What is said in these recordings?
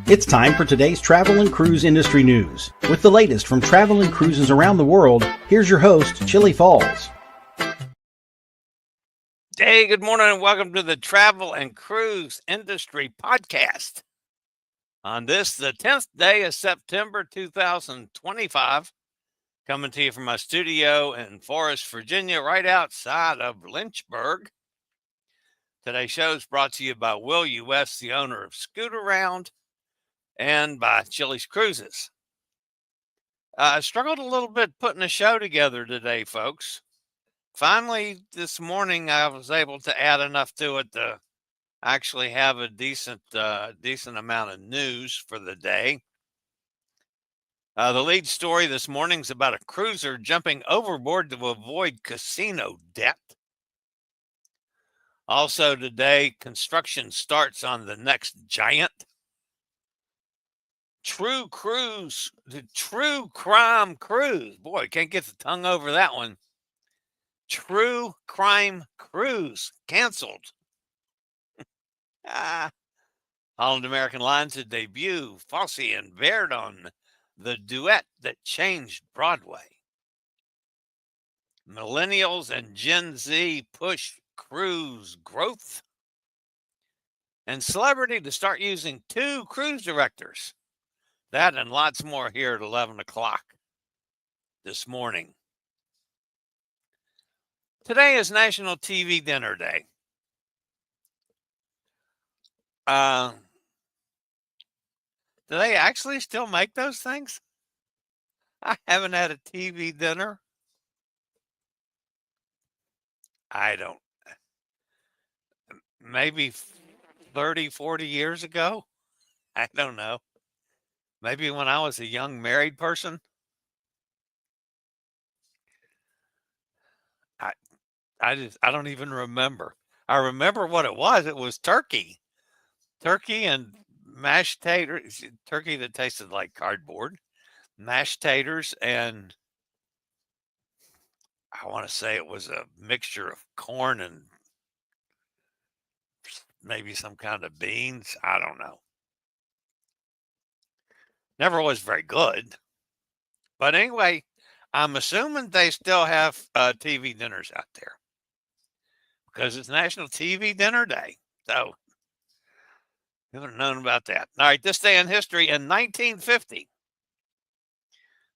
It's time for today's travel and cruise industry news. With the latest from travel and cruises around the world, here's your host, Chillie Falls. Hey, good morning and welcome to the Travel and Cruise Industry Podcast. On this, the 10th day of September 2025, coming to you from my studio in Forest, Virginia, right outside of Lynchburg. Today's show is brought to you by Will U.S., the owner of Scoot Around, and by chilliescruises. I struggled a little bit putting a show together today, folks. Finally, this morning, I was able to add enough to it to actually have a decent amount of news for the day. The lead story this morning is about a cruiser jumping overboard to avoid casino debt. Also today, construction starts on the next giant. True crime cruise. Boy, can't get the tongue over that one. True crime cruise canceled. Holland American Lines to debut Fosse and Verdon, the duet that changed Broadway. Millennials and Gen Z push cruise growth. And celebrity to start using 2 cruise directors. That and lots more here at 11 o'clock this morning. Today is National TV Dinner Day. Do they actually still make those things? I haven't had a TV dinner. I don't. Maybe 30, 40 years ago? I don't know. Maybe when I was a young married person. I don't even remember. I remember what it was. It was turkey. Turkey and mashed taters. Turkey that tasted like cardboard. Mashed taters, and I want to say it was a mixture of corn and maybe some kind of beans. I don't know. Never was very good. But anyway, I'm assuming they still have TV dinners out there because it's National TV Dinner Day. So, you would have known about that. All right, this day in history in 1950.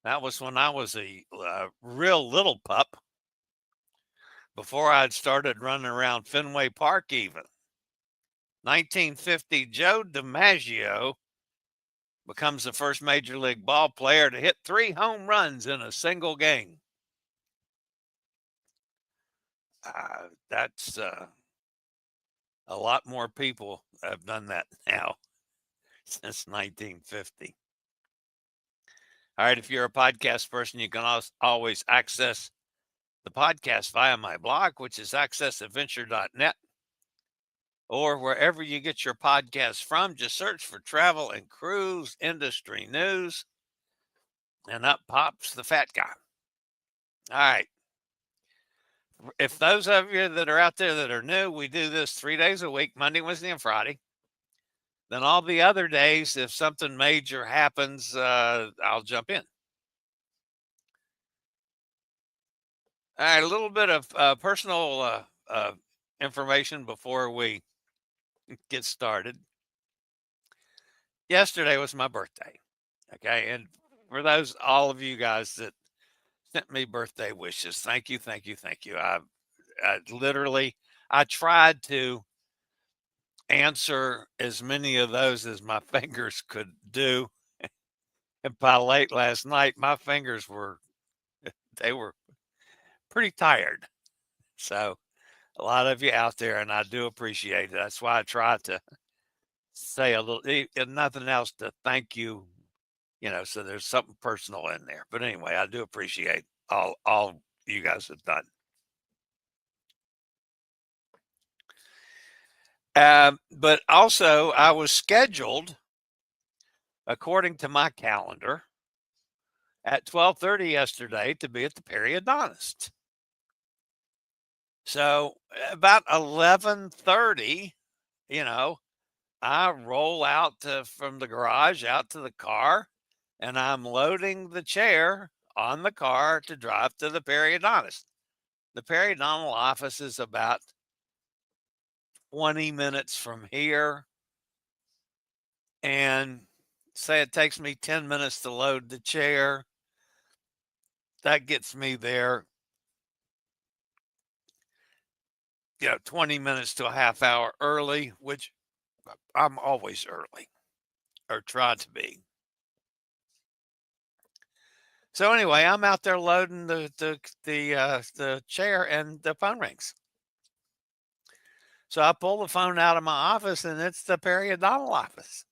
That was when I was a real little pup, before I'd started running around Fenway Park even. 1950, Joe DiMaggio becomes the first Major League ball player to hit 3 home runs in a single game. That's a lot more people have done that now since 1950. All right, if you're a podcast person, you can always access the podcast via my blog, which is accessadventure.net, or wherever you get your podcasts from. Just search for Travel and Cruise Industry News, and up pops the fat guy. All right. If those of you that are out there that are new, we do this 3 days a week, Monday, Wednesday, and Friday. Then all the other days, if something major happens, I'll jump in. All right, a little bit of personal information before we get started. Yesterday was my birthday, okay? And for all of you guys that sent me birthday wishes, thank you. I tried to answer as many of those as my fingers could do. And by late last night, my fingers were pretty tired. So a lot of you out there, and I do appreciate it. That's why I tried to say a little, if nothing else, to thank you, so there's something personal in there. But anyway, I do appreciate all you guys have done. But also, I was scheduled, according to my calendar, at 12:30 yesterday to be at the periodontist. So about 11:30, I roll out from the garage out to the car, and I'm loading the chair on the car to drive to the periodontist. The periodontal office is about 20 minutes from here, and say it takes me 10 minutes to load the chair. That gets me there, 20 minutes to a half hour early, which I'm always early or try to be. So anyway, I'm out there loading the chair, and the phone rings. So I pull the phone out of my office, and it's the periodontal office.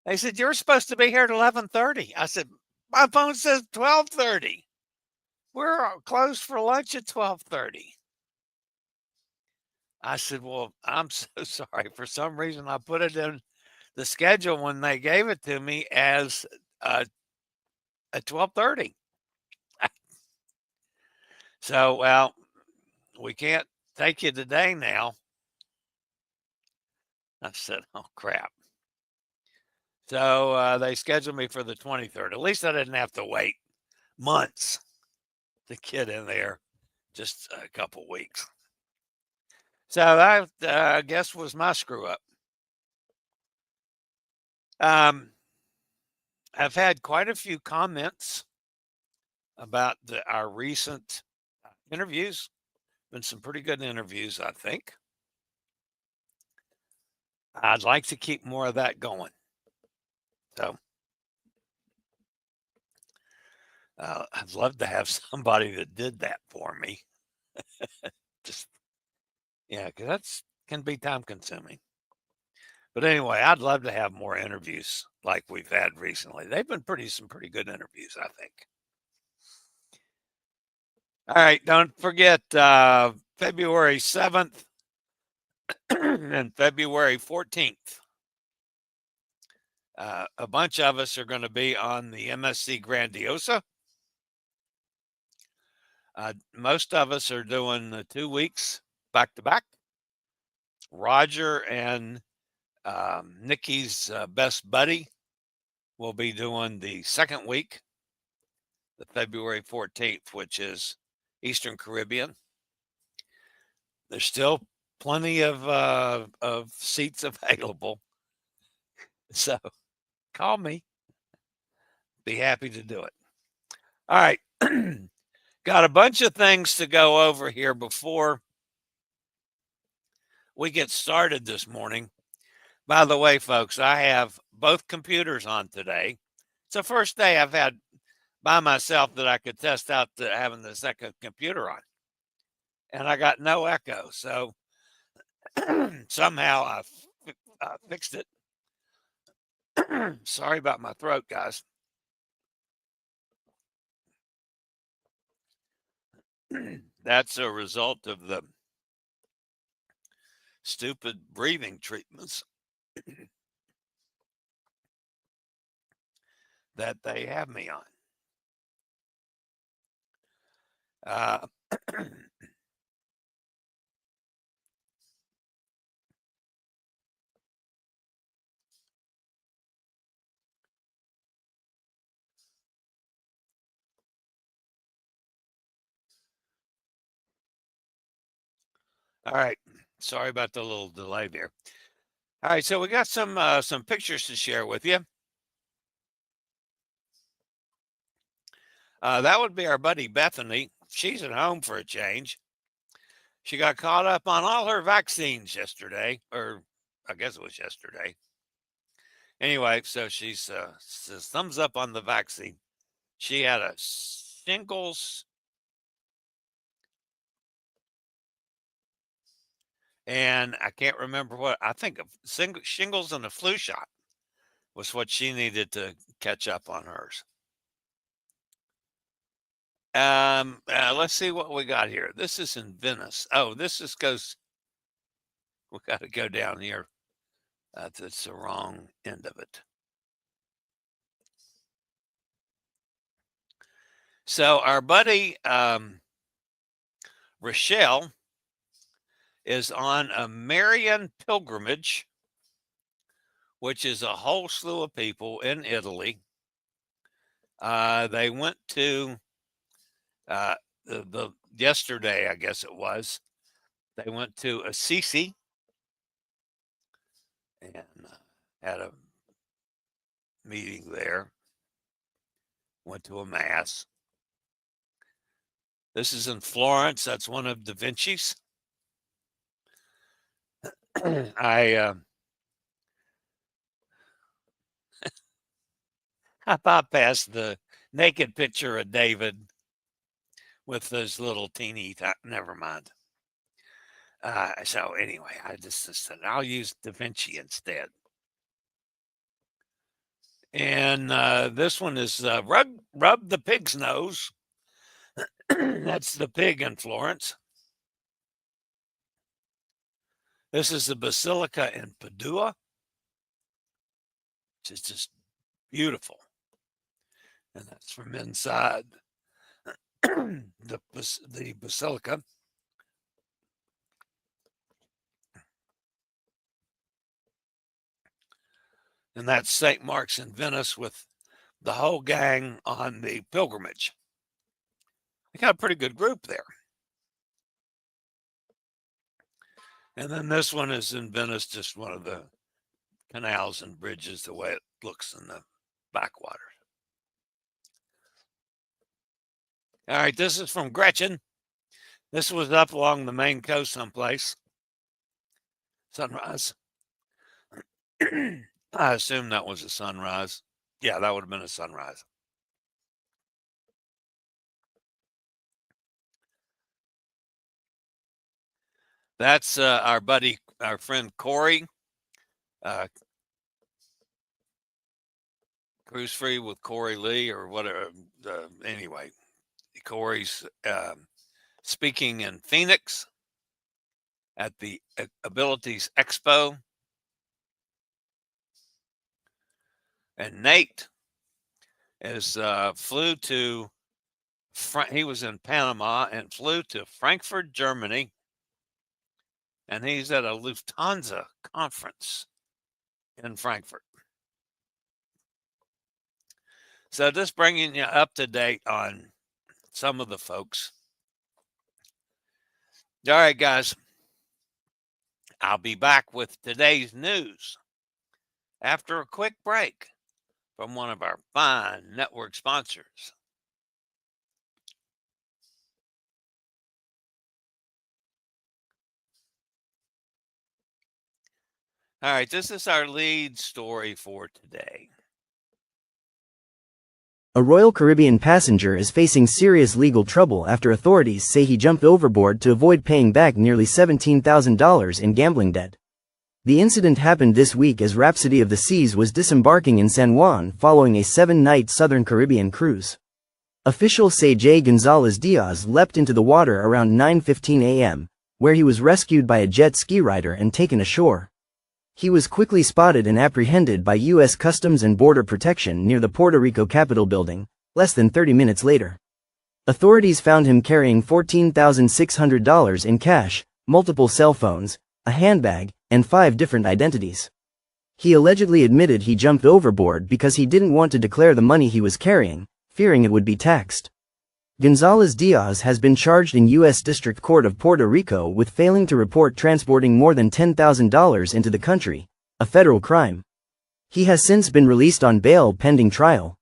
They said, "You're supposed to be here at 11:30." I said, "My phone says 12:30. We're closed for lunch at 12:30." I said, "Well, I'm so sorry. For some reason, I put it in the schedule when they gave it to me as uh, at 12:30." So, well, we can't take you today now. I said, "Oh, crap." So they scheduled me for the 23rd. At least I didn't have to wait months to get in there, just a couple weeks. So that, I guess, was my screw up. I've had quite a few comments about our recent interviews. Been some pretty good interviews, I think. I'd like to keep more of that going. So I'd love to have somebody that did that for me. Just, yeah, because that's can be time consuming. But anyway, I'd love to have more interviews like we've had recently. They've been some pretty good interviews, I think. All right, don't forget February 7th and February 14th. A bunch of us are going to be on the MSC Grandiosa. Most of us are doing the 2 weeks back to back. Roger and Nikki's best buddy will be doing the second week, the February 14th, which is Eastern Caribbean. There's still plenty of seats available. So call me. Be happy to do it. All right. Got a bunch of things to go over here before we get started this morning. By the way, folks, I have both computers on today. It's the first day I've had by myself that I could test out having the second computer on. And I got no echo. So somehow I fixed it. Sorry about my throat, guys. That's a result of the stupid breathing treatments that they have me on. All right. Sorry about the little delay there. All right, so we got some pictures to share with you. That would be our buddy Bethany. She's at home for a change. She got caught up on all her vaccines yesterday, or I guess it was yesterday. Anyway, so she's says thumbs up on the vaccine. She had a shingles and I can't remember what, I think shingles and a flu shot was what she needed to catch up on hers. Let's see what we got here. This is in Venice. Oh, this goes. We got to go down here. That's the wrong end of it. So our buddy Rochelle is on a Marian pilgrimage which is a whole slew of people in Italy. They went to the yesterday, I guess it was. They went to Assisi and had a meeting there. Went to a mass. This is in Florence. That's one of Da Vinci's. I bypassed the naked picture of David with those little teeny, never mind. So anyway, I just said, I'll use Da Vinci instead. And this one is rub the pig's nose. That's the pig in Florence. This is the Basilica in Padua, which is just beautiful. And that's from inside the Basilica. And that's St. Mark's in Venice with the whole gang on the pilgrimage. They got a pretty good group there. And then this one is in Venice, just one of the canals and bridges, the way it looks in the backwaters. All right, this is from Gretchen. This was up along the main coast someplace. Sunrise. I assume that was a sunrise. Yeah, that would have been a sunrise. That's our friend Corey. Cruise Free with Corey Lee or whatever. Anyway, Corey's speaking in Phoenix at the Abilities Expo. And Nate is flew to, he was in Panama and flew to Frankfurt, Germany. And he's at a Lufthansa conference in Frankfurt. So just bringing you up to date on some of the folks. All right, guys. I'll be back with today's news after a quick break from one of our fine network sponsors. All right, this is our lead story for today. A Royal Caribbean passenger is facing serious legal trouble after authorities say he jumped overboard to avoid paying back nearly $17,000 in gambling debt. The incident happened this week as Rhapsody of the Seas was disembarking in San Juan following a 7-night Southern Caribbean cruise. Officials say Jey González-Díaz leapt into the water around 9:15 a.m., where he was rescued by a jet ski rider and taken ashore. He was quickly spotted and apprehended by U.S. Customs and Border Protection near the Puerto Rico Capitol building, less than 30 minutes later. Authorities found him carrying $14,600 in cash, multiple cell phones, a handbag, and 5 different identities. He allegedly admitted he jumped overboard because he didn't want to declare the money he was carrying, fearing it would be taxed. González-Díaz has been charged in U.S. District Court of Puerto Rico with failing to report transporting more than $10,000 into the country, a federal crime. He has since been released on bail pending trial.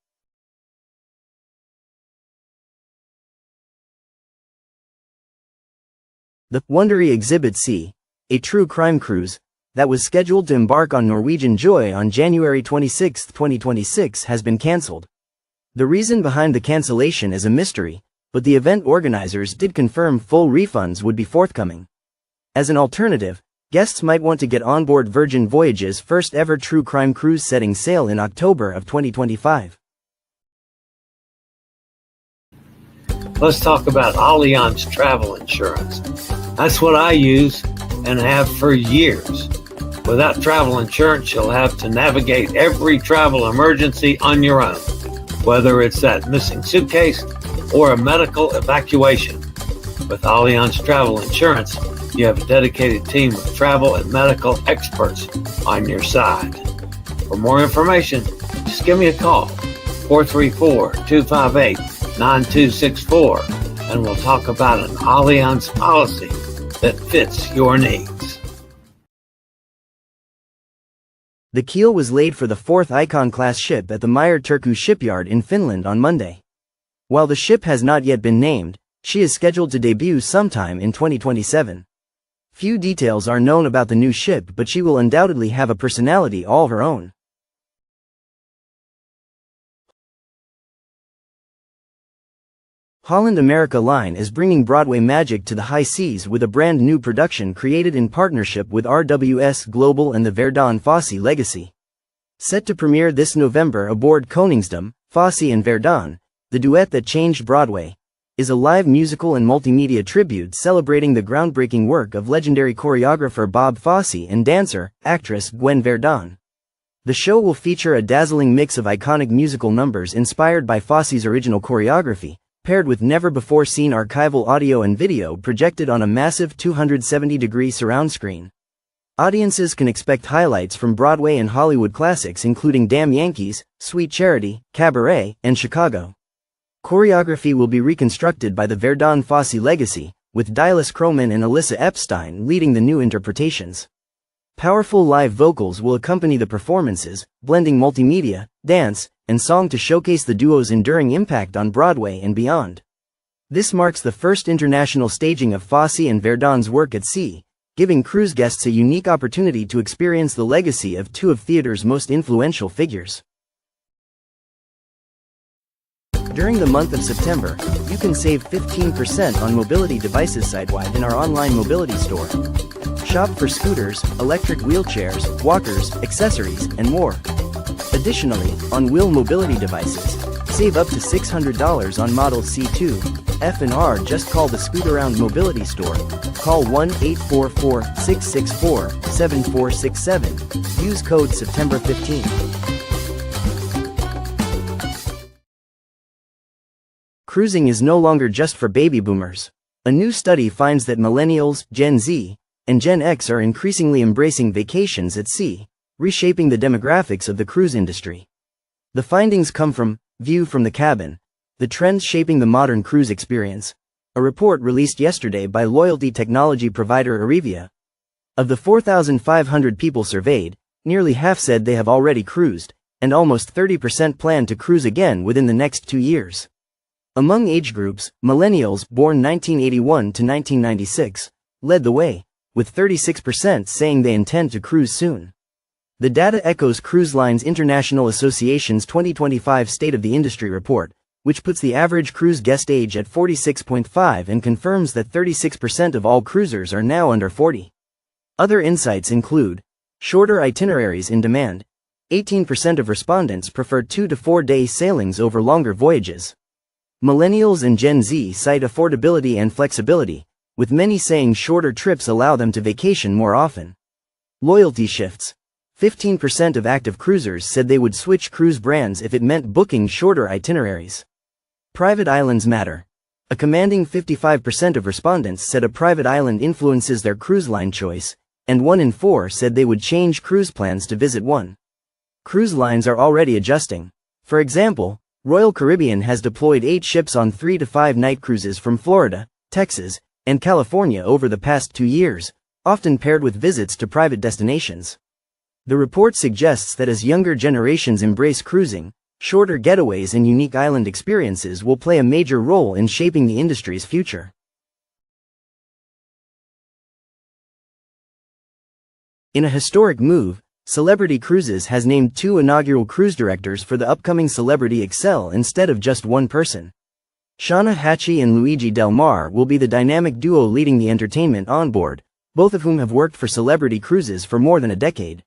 The Wondery Exhibit C, a true crime cruise, that was scheduled to embark on Norwegian Joy on January 26, 2026 has been cancelled. The reason behind the cancellation is a mystery, but the event organizers did confirm full refunds would be forthcoming. As an alternative, guests might want to get on board Virgin Voyages' first ever true crime cruise setting sail in October of 2025. Let's talk about Allianz travel insurance. That's what I use and have for years. Without travel insurance, you'll have to navigate every travel emergency on your own, whether it's that missing suitcase or a medical evacuation. With Allianz Travel Insurance, you have a dedicated team of travel and medical experts on your side. For more information, just give me a call, 434-258-9264, and we'll talk about an Allianz policy that fits your needs. The keel was laid for the fourth Icon-class ship at the Meyer Turku shipyard in Finland on Monday. While the ship has not yet been named, she is scheduled to debut sometime in 2027. Few details are known about the new ship, but she will undoubtedly have a personality all her own. Holland America Line is bringing Broadway magic to the high seas with a brand new production created in partnership with RWS Global and the Verdon Fosse Legacy. Set to premiere this November aboard Koningsdam, Fosse and Verdon, the duet that changed Broadway is a live musical and multimedia tribute celebrating the groundbreaking work of legendary choreographer Bob Fosse and dancer, actress Gwen Verdon. The show will feature a dazzling mix of iconic musical numbers inspired by Fosse's original choreography, paired with never-before-seen archival audio and video projected on a massive 270-degree surround screen. Audiences can expect highlights from Broadway and Hollywood classics including Damn Yankees, Sweet Charity, Cabaret, and Chicago. Choreography will be reconstructed by the Verdon Fosse Legacy, with Dylas Croman and Alyssa Epstein leading the new interpretations. Powerful live vocals will accompany the performances, blending multimedia, dance, and song to showcase the duo's enduring impact on Broadway and beyond. This marks the first international staging of Fosse and Verdon's work at sea, giving cruise guests a unique opportunity to experience the legacy of two of theater's most influential figures. During the month of September, you can save 15% on mobility devices site-wide in our online mobility store. Shop for scooters, electric wheelchairs, walkers, accessories, and more. Additionally, on wheel mobility devices, save up to $600 on Model C2, F and R. Just call the Scootaround Mobility Store. Call 1-844-664-7467. Use code September 15. Cruising is no longer just for baby boomers. A new study finds that Millennials, Gen Z, and Gen X are increasingly embracing vacations at sea, reshaping the demographics of the cruise industry. The findings come from View from the Cabin, the trends shaping the modern cruise experience, a report released yesterday by loyalty technology provider Arrivia. Of the 4,500 people surveyed, nearly half said they have already cruised, and almost 30% plan to cruise again within the next 2 years. Among age groups, millennials born 1981 to 1996 led the way, with 36% saying they intend to cruise soon. The data echoes Cruise Lines International Association's 2025 State of the Industry report, which puts the average cruise guest age at 46.5 and confirms that 36% of all cruisers are now under 40. Other insights include shorter itineraries in demand. 18% of respondents prefer 2 to 4 day sailings over longer voyages. Millennials and Gen Z cite affordability and flexibility, with many saying shorter trips allow them to vacation more often. Loyalty shifts. 15% of active cruisers said they would switch cruise brands if it meant booking shorter itineraries. Private islands matter. A commanding 55% of respondents said a private island influences their cruise line choice, and 1 in 4 said they would change cruise plans to visit one. Cruise lines are already adjusting. For example, Royal Caribbean has deployed 8 ships on 3 to 5 night cruises from Florida, Texas, and California over the past 2 years, often paired with visits to private destinations. The report suggests that as younger generations embrace cruising, shorter getaways and unique island experiences will play a major role in shaping the industry's future. In a historic move, Celebrity Cruises has named 2 inaugural cruise directors for the upcoming Celebrity Excel instead of just one person. Shauna Hatchie and Luigi Del Mar will be the dynamic duo leading the entertainment on board, both of whom have worked for Celebrity Cruises for more than a decade.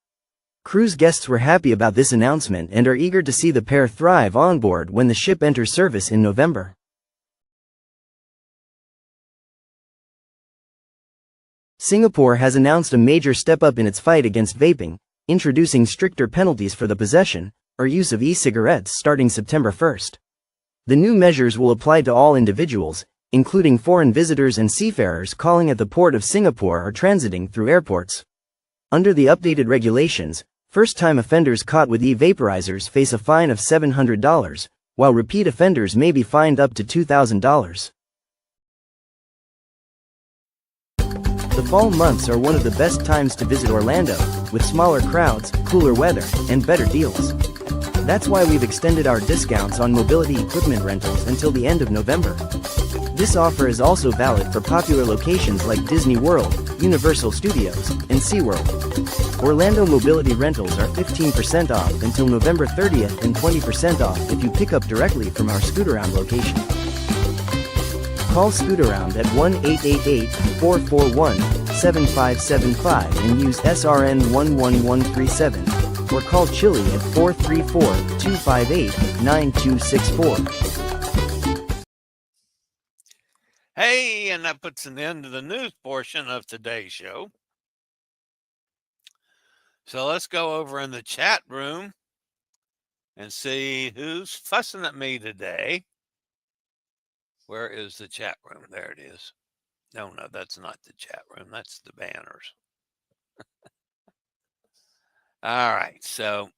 Cruise guests were happy about this announcement and are eager to see the pair thrive on board when the ship enters service in November. Singapore has announced a major step up in its fight against vaping, introducing stricter penalties for the possession or use of e-cigarettes starting September 1st. The new measures will apply to all individuals, including foreign visitors and seafarers calling at the port of Singapore or transiting through airports. Under the updated regulations, First-time offenders caught with e-vaporizers face a fine of $700, while repeat offenders may be fined up to $2,000. The fall months are one of the best times to visit Orlando, with smaller crowds, cooler weather, and better deals. That's why we've extended our discounts on mobility equipment rentals until the end of November. This offer is also valid for popular locations like Disney World, Universal Studios, and SeaWorld. Orlando mobility rentals are 15% off until November 30th and 20% off if you pick up directly from our Scootaround location. Call Scootaround at 1-888-441-7575 and use SRN 11137, or call Chillie at 434-258-9264. Hey, and that puts an end to the news portion of today's show. So let's go over in the chat room and see who's fussing at me today. Where is the chat room? There it is. No, that's not the chat room. That's the banners. All right, so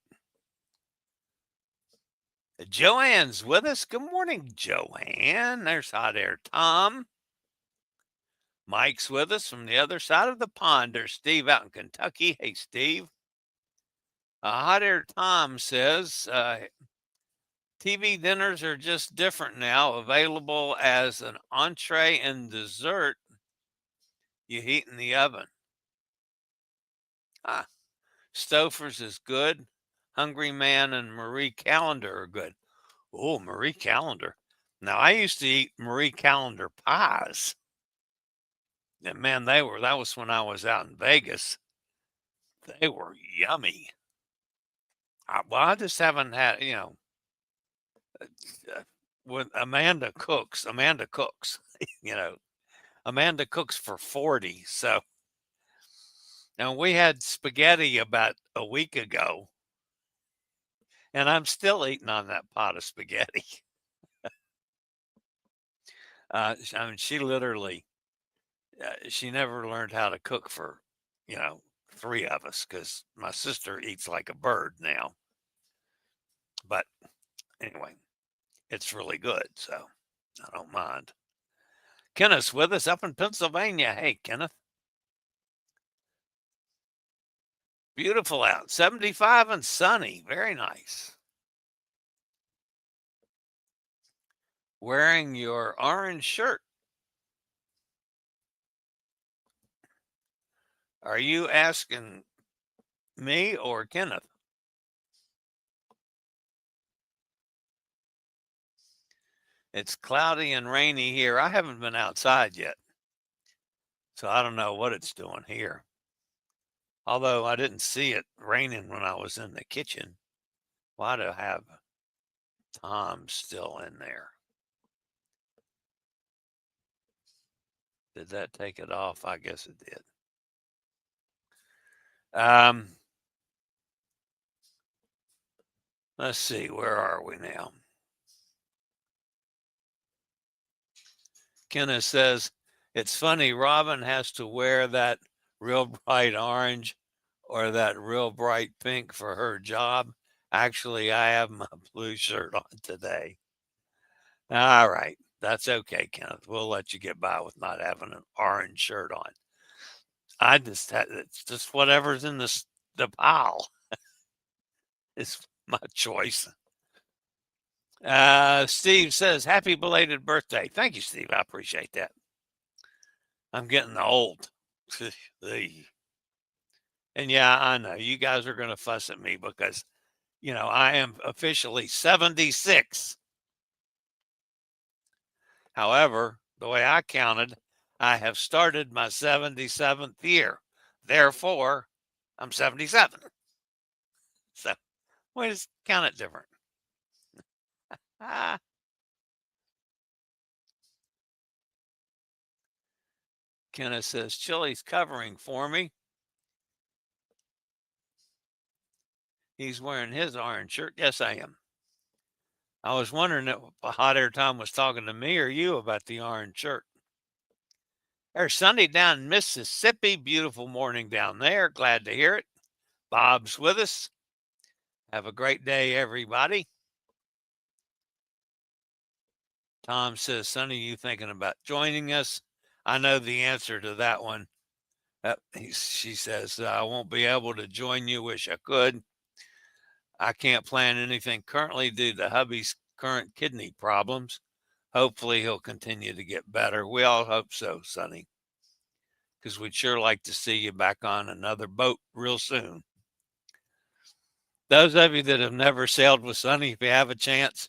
Joanne's with us. Good morning, Joanne. There's Hot Air Tom. Mike's with us from the other side of the pond. There's Steve out in Kentucky. Hey, Steve. Hot Air Tom says, TV dinners are just different now, available as an entree and dessert you heat in the oven. Stouffer's is good. Hungry Man and Marie Callender are good. Oh, Marie Callender. Now, I used to eat Marie Callender pies. And man, that was when I was out in Vegas. They were yummy. I just haven't had, with Amanda cooks, Amanda cooks for 40. So, and we had spaghetti about a week ago, and I'm still eating on that pot of spaghetti. She literally, she never learned how to cook for, 3 of us, because my sister eats like a bird now. But anyway, it's really good, so I don't mind. Kenneth's with us up in Pennsylvania. Hey, Kenneth. Beautiful out, 75 and sunny. Very nice. Wearing your orange shirt. Are you asking me or Kenneth? It's cloudy and rainy here. I haven't been outside yet, so I don't know what it's doing here. Although I didn't see it raining when I was in the kitchen. Why do I have Tom still in there? Did that take it off? I guess it did. Let's see, where are we now? Kenneth says, it's funny, Robin has to wear that real bright orange or that real bright pink for her job. Actually, I have my blue shirt on today. All right, that's okay, Kenneth. We'll let you get by with not having an orange shirt on. It's just whatever's in the pile. It's my choice. Steve says, happy belated birthday. Thank you, Steve. I appreciate that. I'm getting old. And yeah, I know you guys are going to fuss at me because, I am officially 76. However, the way I counted, I have started my 77th year. Therefore, I'm 77. So we just count it different. Kenneth says, Chillie's covering for me. He's wearing his orange shirt. Yes, I am. I was wondering if Hot Air Tom was talking to me or you about the orange shirt. There's sunny down in Mississippi. Beautiful morning down there. Glad to hear it. Bob's with us. Have a great day, everybody. Tom says, Sonny, you thinking about joining us? I know the answer to that one. She says, I won't be able to join you. Wish I could. I can't plan anything currently due to hubby's current kidney problems. Hopefully he'll continue to get better. We all hope so, Sonny, because we'd sure like to see you back on another boat real soon. Those of you that have never sailed with Sonny, if you have a chance,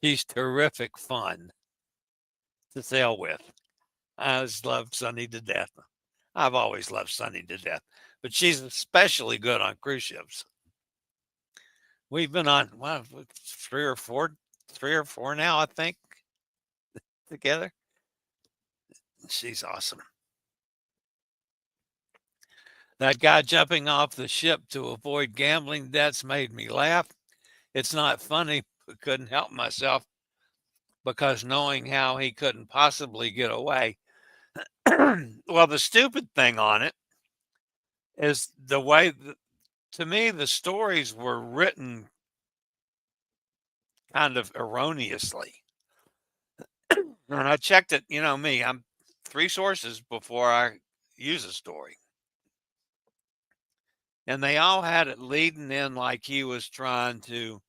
she's terrific fun to sail with. I just love Sonny to death. I've always loved Sonny to death, but she's especially good on cruise ships. We've been on three or four now, I think, together. She's awesome. That guy jumping off the ship to avoid gambling debts made me laugh. It's not funny, but couldn't help myself because knowing how he couldn't possibly get away. Well, the stupid thing on it is the way to me, the stories were written kind of erroneously. And I checked it, you know me, I'm 3 sources before I use a story. And they all had it leading in like he was trying to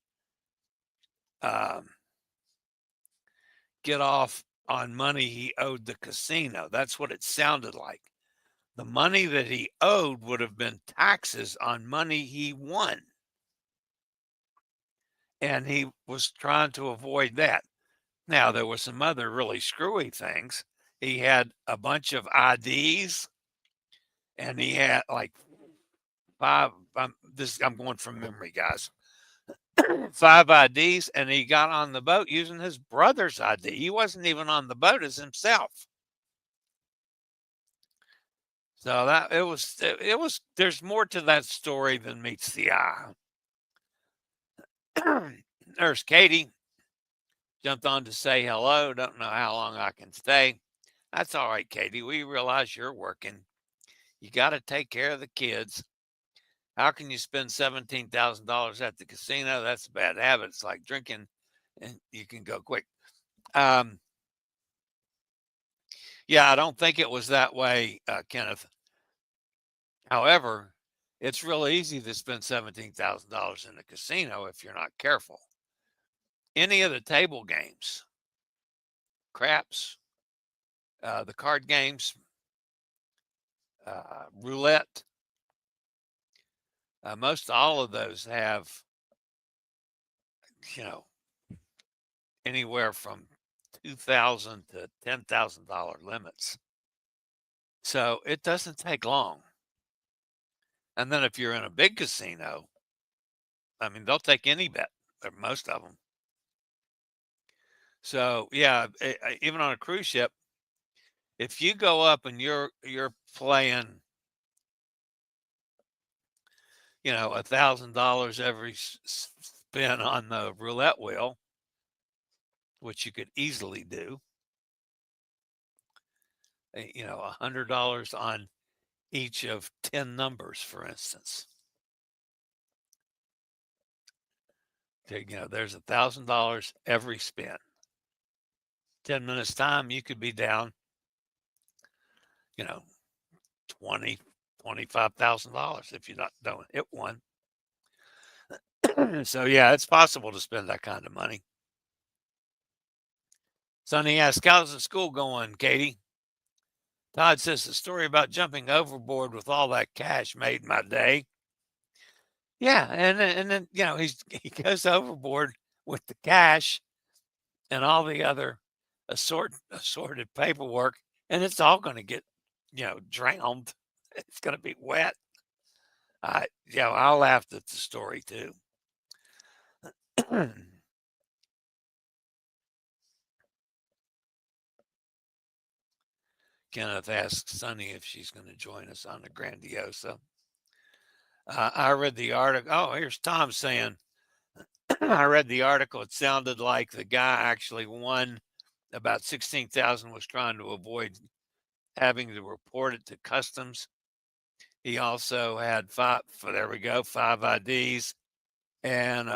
get off on money he owed the casino. That's what it sounded like. The money that he owed would have been taxes on money he won. And he was trying to avoid that. Now, there were some other really screwy things. He had a bunch of IDs, and he had like 5, I'm going from memory, guys. 5 IDs, and he got on the boat using his brother's ID. He wasn't even on the boat as himself. So that it was there's more to that story than meets the eye. There's Katie. Jumped on to say hello. Don't know how long I can stay. That's all right, Katie. We realize you're working. You got to take care of the kids. How can you spend $17,000 at the casino? That's a bad habit. It's like drinking and you can go quick. Yeah, I don't think it was that way, Kenneth. However, it's real easy to spend $17,000 in a casino if you're not careful. Any of the table games, craps, the card games, roulette, most all of those have, anywhere from $2,000 to $10,000 limits. So it doesn't take long. And then if you're in a big casino, I mean, they'll take any bet, or most of them. So yeah, even on a cruise ship, if you go up and you're playing, $1,000 every spin on the roulette wheel, which you could easily do, $100 on each of 10 numbers, for instance. There's $1,000 every spin. 10 minutes time, you could be down, $25,000 if you don't hit one. So yeah, it's possible to spend that kind of money. Sonny asks, how's the school going, Katie? Todd says the story about jumping overboard with all that cash made my day. Yeah, and then he goes overboard with the cash and all the other assorted paperwork, and it's all going to get drowned. It's going to be wet. I laughed at the story too. Kenneth asks Sonny if she's going to join us on the Grandiosa. I read the article. Oh, here's Tom saying, I read the article. It sounded like the guy actually won about $16,000, was trying to avoid having to report it to customs. He also had five IDs and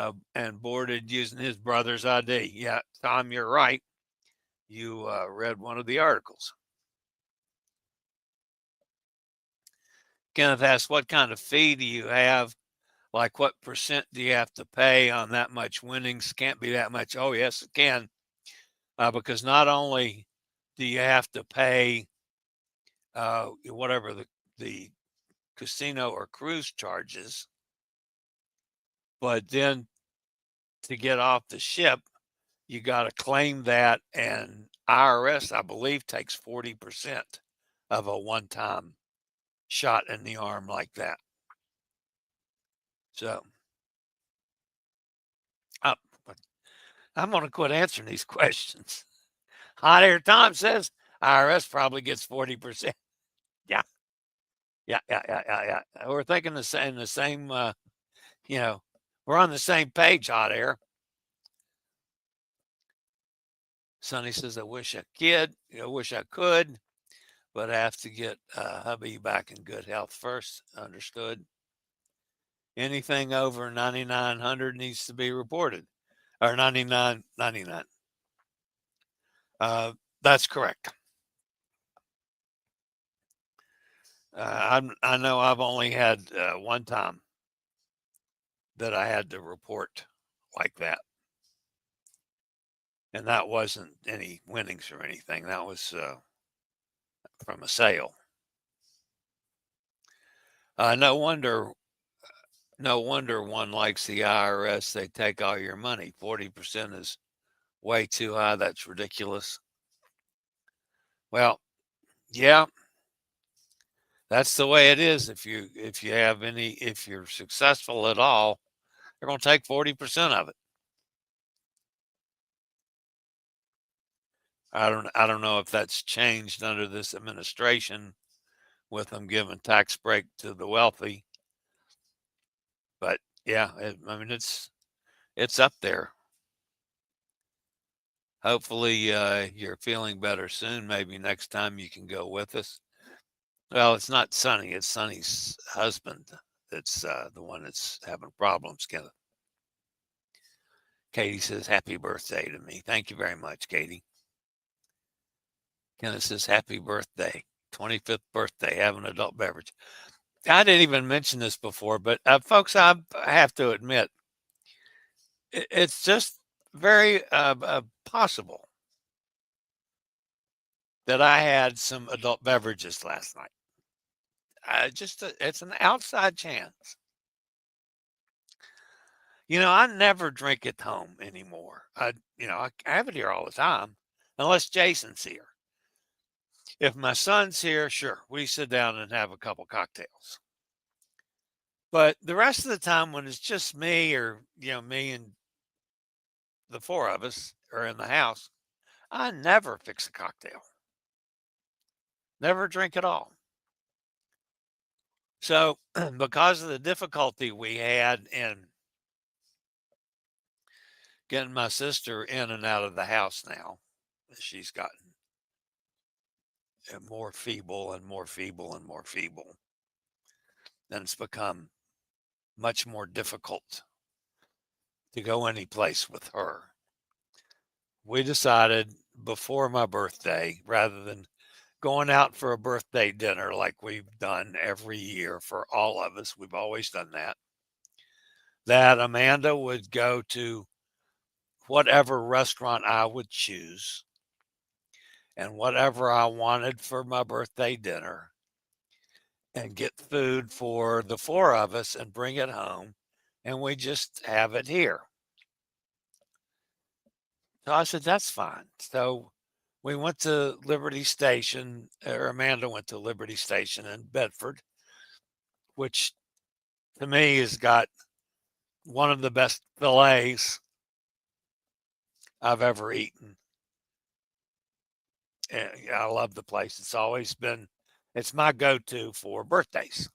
boarded using his brother's ID. Yeah, Tom, you're right. You read one of the articles. Kenneth asks, what kind of fee do you have? Like, what percent do you have to pay on that much winnings? Can't be that much. Oh, yes, it can. Because not only do you have to pay whatever the casino or cruise charges, but then to get off the ship, you got to claim that, and IRS, I believe, takes 40% of a one-time shot in the arm like that. So I'm going to quit answering these questions. Hot Air Tom says IRS probably gets 40%. Yeah. We're thinking the same, we're on the same page, Hot Air. Sonny says, I wish I could, but I have to get hubby back in good health first. Understood. Anything over 9,900 needs to be reported, or 99.99. That's correct. I know I've only had one time that I had to report like that. And that wasn't any winnings or anything. That was from a sale. No wonder one likes the IRS. They take all your money. 40% is way too high. That's ridiculous. Well, yeah, that's the way it is. If you're successful at all, they're going to take 40% of it. I don't know if that's changed under this administration with them giving tax break to the wealthy. But yeah, it's up there. Hopefully you're feeling better soon. Maybe next time you can go with us. Well, it's not Sonny. It's Sonny's husband that's the one that's having problems, Kenneth. Katie says, happy birthday to me. Thank you very much, Katie. Kenneth says, happy birthday. 25th birthday, have an adult beverage. I didn't even mention this before, but folks, I have to admit, it's just very possible that I had some adult beverages last night. It's an outside chance. I never drink at home anymore. I have it here all the time, unless Jason's here. If my son's here, sure, we sit down and have a couple cocktails. But the rest of the time, when it's just me or, me and the four of us are in the house, I never fix a cocktail. Never drink at all. So because of the difficulty we had in getting my sister in and out of the house now, she's gotten more feeble and more feeble and more feeble. Then it's become much more difficult to go any place with her. We decided before my birthday, rather than going out for a birthday dinner like we've done every year for all of us, we've always done that Amanda would go to whatever restaurant I would choose and whatever I wanted for my birthday dinner and get food for the four of us and bring it home, and we just have it here. So I said, that's fine. So we went to Liberty Station, or Amanda went to Liberty Station in Bedford, which to me has got one of the best fillets I've ever eaten. And I love the place. It's my go-to for birthdays.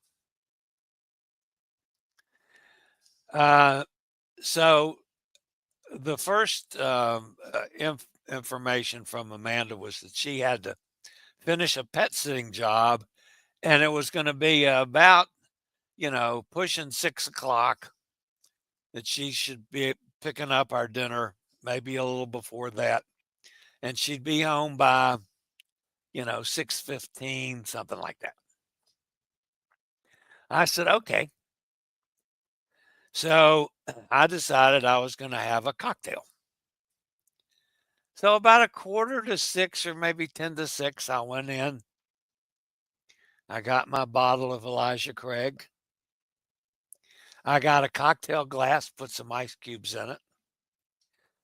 So the first information from Amanda was that she had to finish a pet sitting job And it was going to be about, pushing 6 o'clock that she should be picking up our dinner, maybe a little before that. And she'd be home by, 6:15, something like that. I said, okay. So I decided I was going to have a cocktail. So about a 5:45 or maybe 5:50, I went in. I got my bottle of Elijah Craig. I got a cocktail glass, put some ice cubes in it.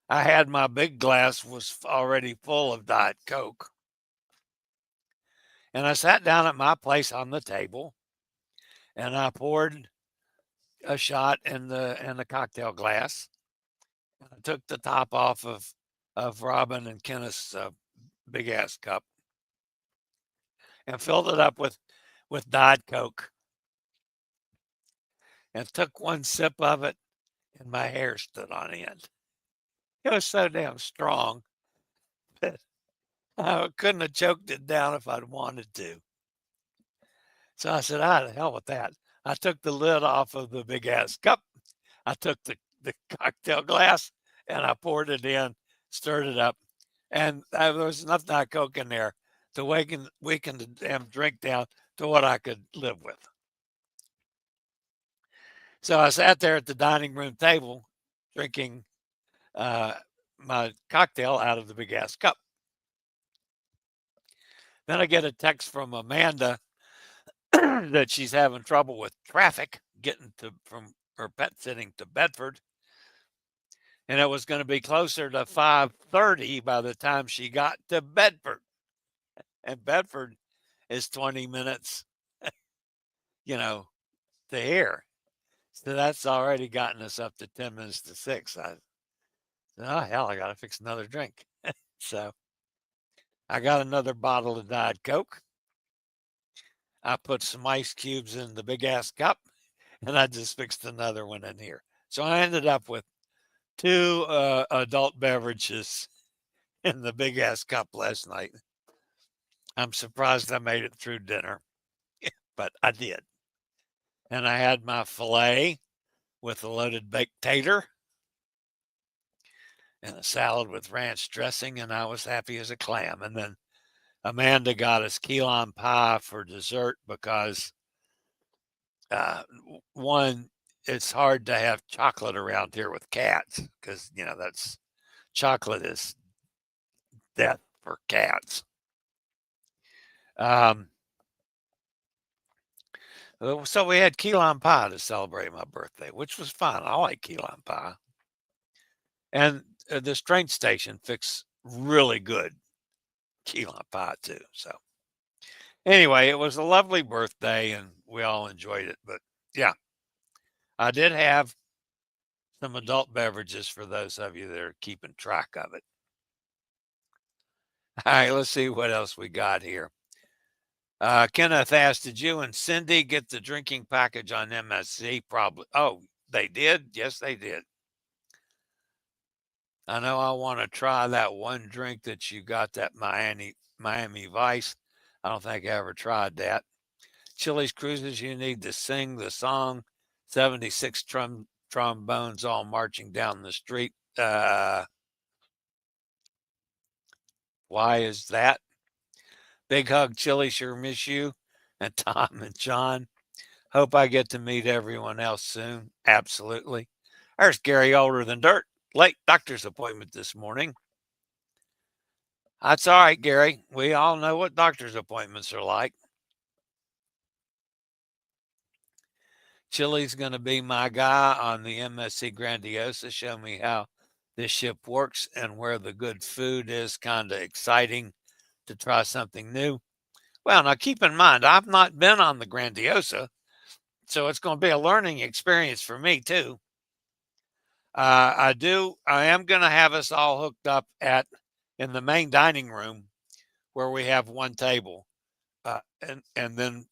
I had my big glass was already full of Diet Coke. And I sat down at my place on the table and I poured a shot in the cocktail glass. I took the top off of Robin and Kenneth's big ass cup and filled it up with Diet Coke and took one sip of it and my hair stood on end. It was so damn strong that I couldn't have choked it down if I'd wanted to. So I said, ah, the hell with that. I took the lid off of the big ass cup. I took the cocktail glass and I poured it in, stirred it up, and there was enough Diet Coke in there to weaken the damn drink down to what I could live with. So I sat there at the dining room table drinking my cocktail out of the big ass cup. Then I get a text from Amanda that she's having trouble with traffic getting from her pet sitting to Bedford. And it was going to be closer to 5:30 by the time she got to Bedford. And Bedford is 20 minutes, to here. So that's already gotten us up to 10 minutes to 6. I said, oh, hell, I got to fix another drink. So I got another bottle of Diet Coke. I put some ice cubes in the big ass cup and I just fixed another one in here. So I ended up with 2 adult beverages in the big ass cup last night. I'm surprised I made it through dinner, but I did. And I had my filet with a loaded baked tater and a salad with ranch dressing, and I was happy as a clam. And then Amanda got us key lime pie for dessert because, one, it's hard to have chocolate around here with cats because, that's chocolate is death for cats. So we had key lime pie to celebrate my birthday, which was fun. I like key lime pie. And this train station fixed really good key lime pie too. So anyway, it was a lovely birthday and we all enjoyed it. But yeah, I did have some adult beverages for those of you that are keeping track of it. All right, let's see what else we got here. Kenneth asked, did you and Cindy get the drinking package on MSC? Probably. Oh, they did? Yes, they did. I know I want to try that one drink that you got, that Miami Vice. I don't think I ever tried that. Chillie's Cruises, you need to sing the song 76 trombones all marching down the street. Why is that? Big hug, Chillie, sure miss you. And Tom and John. Hope I get to meet everyone else soon. Absolutely. There's Gary, older than dirt. Late doctor's appointment this morning. That's all right, Gary. We all know what doctor's appointments are like. Chillie's going to be my guy on the MSC Grandiosa. Show me how this ship works and where the good food is. Kind of exciting to try something new. Well, now keep in mind, I've not been on the Grandiosa, so it's going to be a learning experience for me too. I am going to have us all hooked up in the main dining room where we have one table. And then,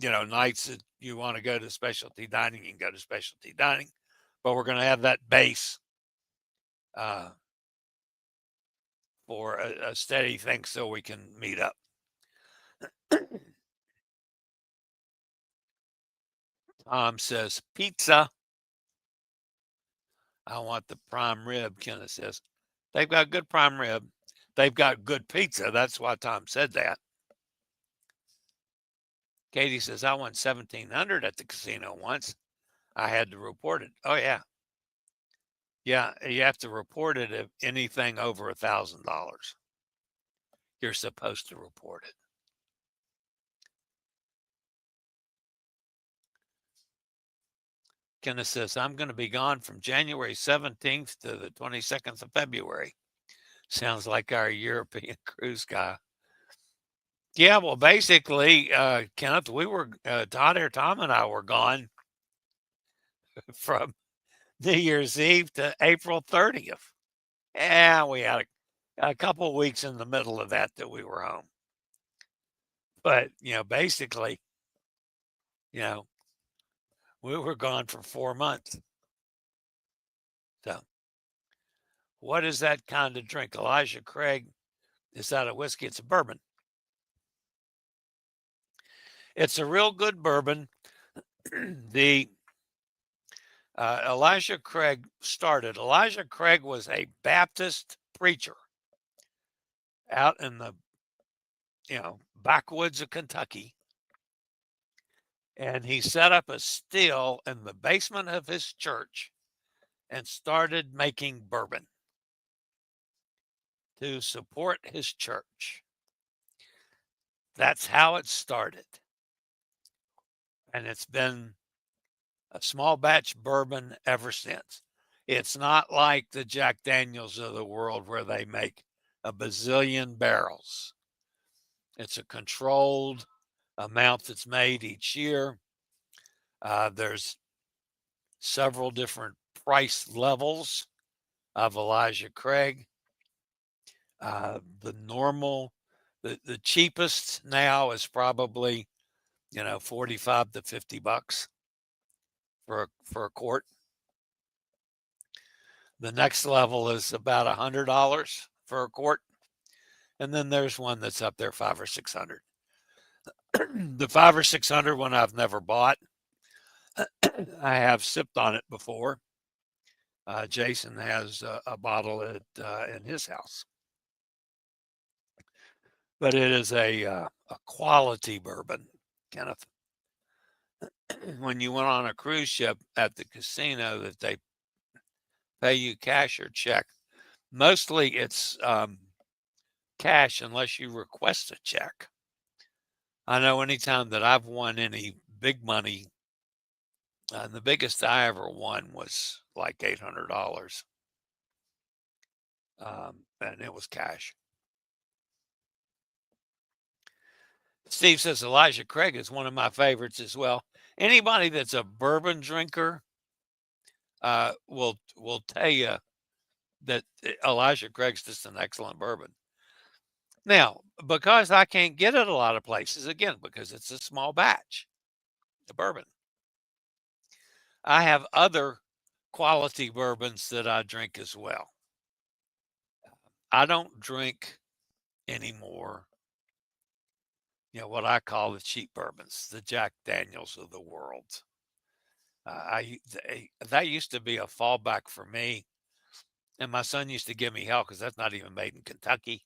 nights that you want to go to specialty dining, you can go to specialty dining. But we're going to have that base for a steady thing so we can meet up. Tom says, pizza. I want the prime rib, Kenneth says. They've got good prime rib. They've got good pizza. That's why Tom said that. Katie says, I won $1,700 at the casino once. I had to report it. Oh, yeah. Yeah, you have to report it if anything over $1,000. You're supposed to report it. Kenneth says, I'm going to be gone from January 17th to the 22nd of February. Sounds like our European cruise guy. Yeah, well, basically, Kenneth, we were, Tom and I were gone from New Year's Eve to April 30th. Yeah, we had a couple of weeks in the middle of that we were home. But, basically, we were gone for 4 months. So, what is that kind of drink? Elijah Craig, is that a whiskey? It's a bourbon. It's a real good bourbon. The Elijah Craig started. Elijah Craig was a Baptist preacher out in the, backwoods of Kentucky. And he set up a still in the basement of his church and started making bourbon to support his church. That's how it started. And it's been a small batch bourbon ever since. It's not like the Jack Daniels of the world where they make a bazillion barrels. It's a controlled amount that's made each year. There's several different price levels of Elijah Craig. The cheapest now is probably, $45 to $50 for a quart. The next level is about $100 for a quart. And then there's one that's up there, $500 or $600. The $500 or $600 one I've never bought. I have sipped on it before. Jason has a bottle in his house. But it is a quality bourbon, Kenneth. When you went on a cruise ship at the casino that they pay you cash or check, mostly it's cash unless you request a check. I know anytime that I've won any big money, the biggest I ever won was like $800. And it was cash. Steve says Elijah Craig is one of my favorites as well. Anybody that's a bourbon drinker will tell you that Elijah Craig's just an excellent bourbon. Now, because I can't get it a lot of places, again, because it's a small batch, the bourbon, I have other quality bourbons that I drink as well. I don't drink anymore, what I call the cheap bourbons, the Jack Daniels of the world. That used to be a fallback for me. And my son used to give me hell because that's not even made in Kentucky.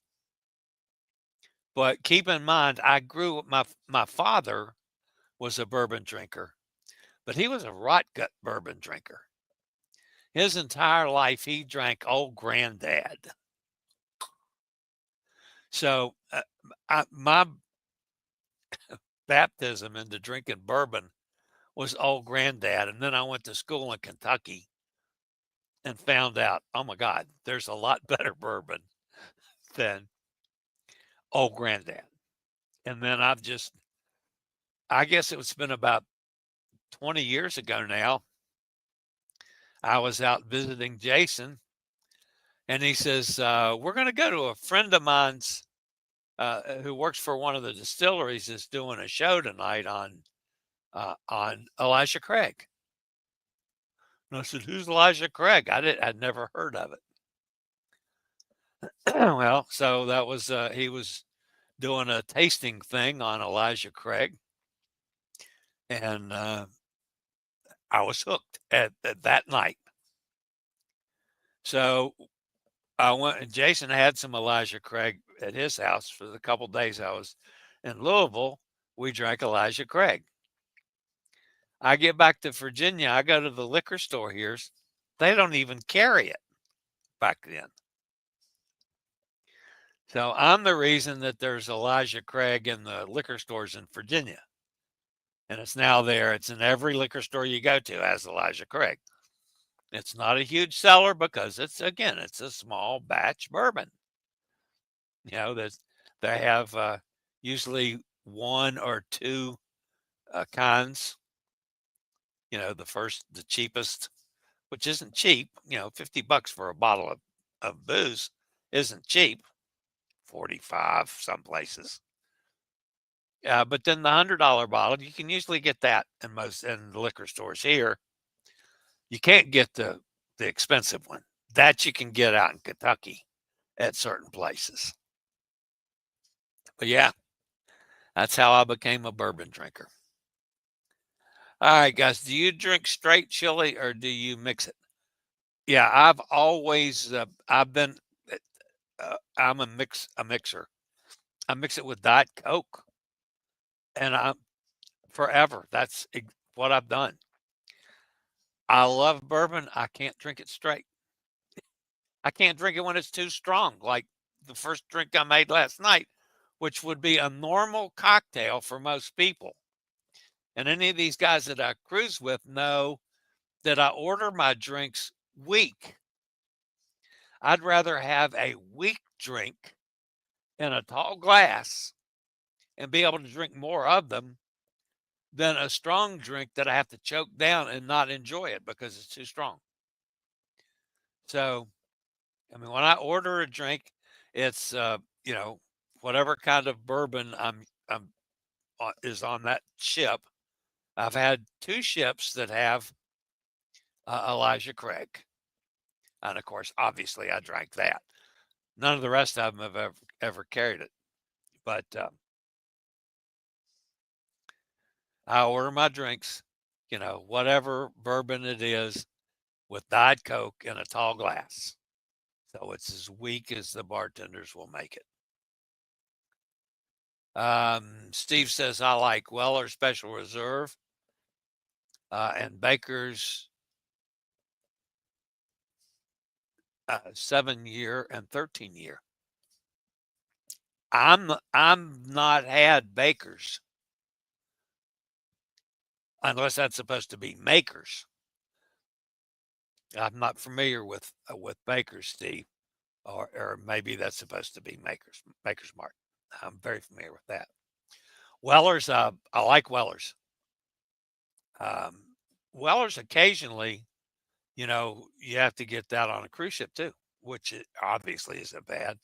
But keep in mind, my father was a bourbon drinker, but he was a rot gut bourbon drinker. His entire life, he drank Old Granddad. So my baptism into drinking bourbon was Old Granddad. And then I went to school in Kentucky and found out, oh my God, there's a lot better bourbon than Old Granddad. And then I guess it's been about 20 years ago now. I was out visiting Jason and he says, we're going to go to a friend of mine's who works for one of the distilleries is doing a show tonight on Elijah Craig. And I said, who's Elijah Craig? I'd never heard of it. Well, so that was, he was doing a tasting thing on Elijah Craig. And I was hooked at that night. So I went, and Jason had some Elijah Craig at his house for the couple days I was in Louisville. We drank Elijah Craig. I get back to Virginia. I go to the liquor store here. They don't even carry it back then. So I'm the reason that there's Elijah Craig in the liquor stores in Virginia. And it's now there. It's in every liquor store you go to has Elijah Craig. It's not a huge seller because it's a small batch bourbon. You know, they have usually one or two kinds. You know, the cheapest, which isn't cheap. You know, $50 for a bottle of booze isn't cheap. 45 some places. But then the $100 bottle, you can usually get that in the liquor stores here. You can't get the expensive one. That you can get out in Kentucky at certain places. But yeah, that's how I became a bourbon drinker. All right, guys, do you drink straight chili or do you mix it? Yeah, I've always I'm a mixer. I mix it with Diet Coke, and I'm forever. That's what I've done. I love bourbon. I can't drink it straight. I can't drink it when it's too strong, like the first drink I made last night, which would be a normal cocktail for most people. And any of these guys that I cruise with know that I order my drinks weak. I'd rather have a weak drink in a tall glass and be able to drink more of them than a strong drink that I have to choke down and not enjoy it because it's too strong. So, I mean, when I order a drink, it's whatever kind of bourbon is on that ship. I've had 2 ships that have Elijah Craig, and of course, obviously, I drank that. None of the rest of them have ever carried it, but I order my drinks, whatever bourbon it is, with Diet Coke in a tall glass. So it's as weak as the bartenders will make it. Steve says, I like Weller Special Reserve and Baker's 7-year and 13-year. I'm not had Baker's unless that's supposed to be Makers. I'm not familiar with Baker's, Steve, or maybe that's supposed to be Maker's Mark. I'm very familiar with that. Weller's, I like Weller's. Weller's occasionally, you have to get that on a cruise ship too, which obviously isn't bad.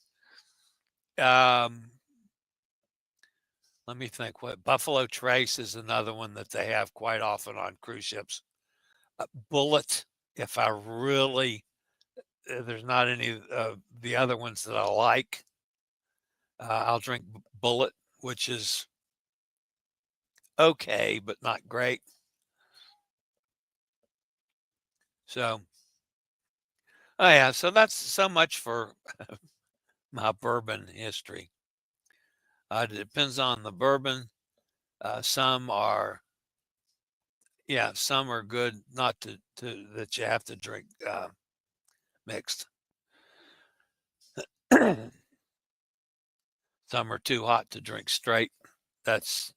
Let me think. What Buffalo Trace is another one that they have quite often on cruise ships. Bullet, if I really, there's not any of the other ones that I like. I'll drink Bullet, which is okay, but not great. So, oh yeah, so that's so much for my bourbon history. It depends on the bourbon. Some are good not to that you have to drink mixed. Some are too hot to drink straight. That's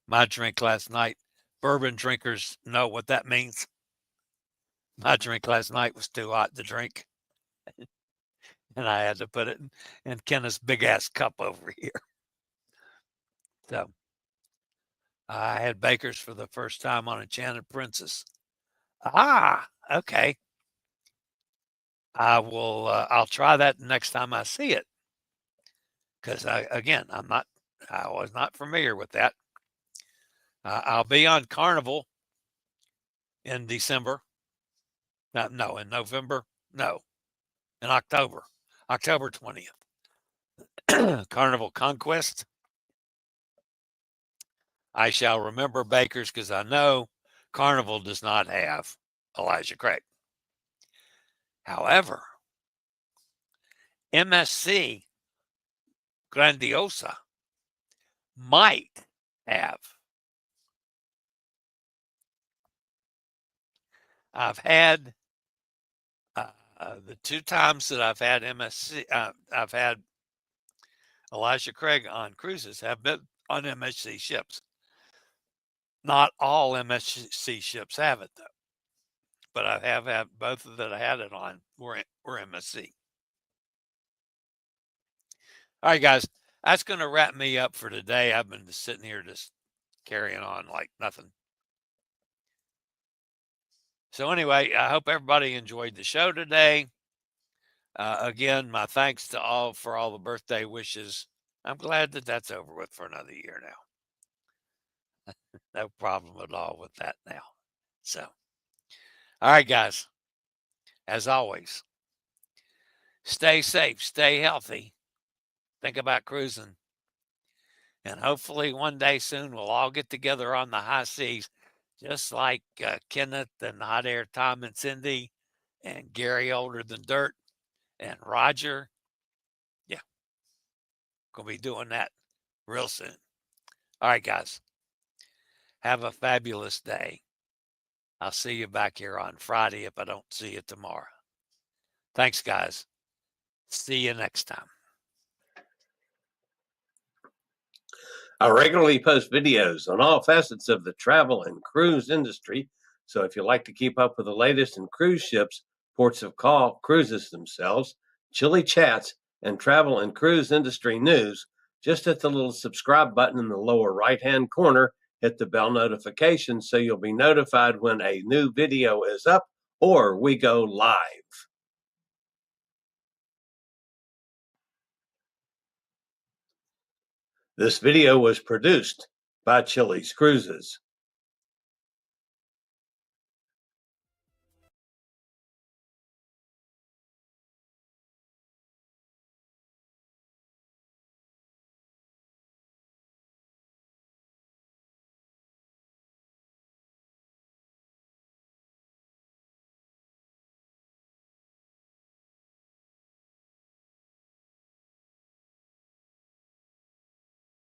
my drink last night. Bourbon drinkers know what that means. My drink last night was too hot to drink. And I had to put it in Kenneth's big ass cup over here. So I had Baker's for the first time on Enchanted Princess. Ah, okay. I'll try that next time I see it. Because I was not familiar with that. I'll be on Carnival in December. No, in November. No, in October. October 20th. Carnival Conquest. I shall remember Baker's because I know Carnival does not have Elijah Craig. However, MSC Grandiosa might have. I've had the 2 times that I've had MSC, I've had Elijah Craig on cruises have been on MSC ships. Not all MSC ships have it though, but I have had both that I had it on were MSC. All right, guys, that's going to wrap me up for today. I've been just sitting here just carrying on like nothing. So anyway, I hope everybody enjoyed the show today. Again, my thanks to all for all the birthday wishes. I'm glad that that's over with for another year now. No problem at all with that now. So, all right, guys, as always, stay safe, stay healthy, think about cruising, and hopefully one day soon we'll all get together on the high seas, just like Kenneth and Hot Air Tom and Cindy and Gary Older Than Dirt and Roger. Yeah, going to be doing that real soon. All right, guys, have a fabulous day. I'll see you back here on Friday if I don't see you tomorrow. Thanks, guys. See you next time. I regularly post videos on all facets of the travel and cruise industry. So if you like to keep up with the latest in cruise ships, ports of call, cruises themselves, Chillie chats, and travel and cruise industry news, just hit the little subscribe button in the lower right-hand corner. Hit the bell notification so you'll be notified when a new video is up or we go live. This video was produced by Chillie's Cruises.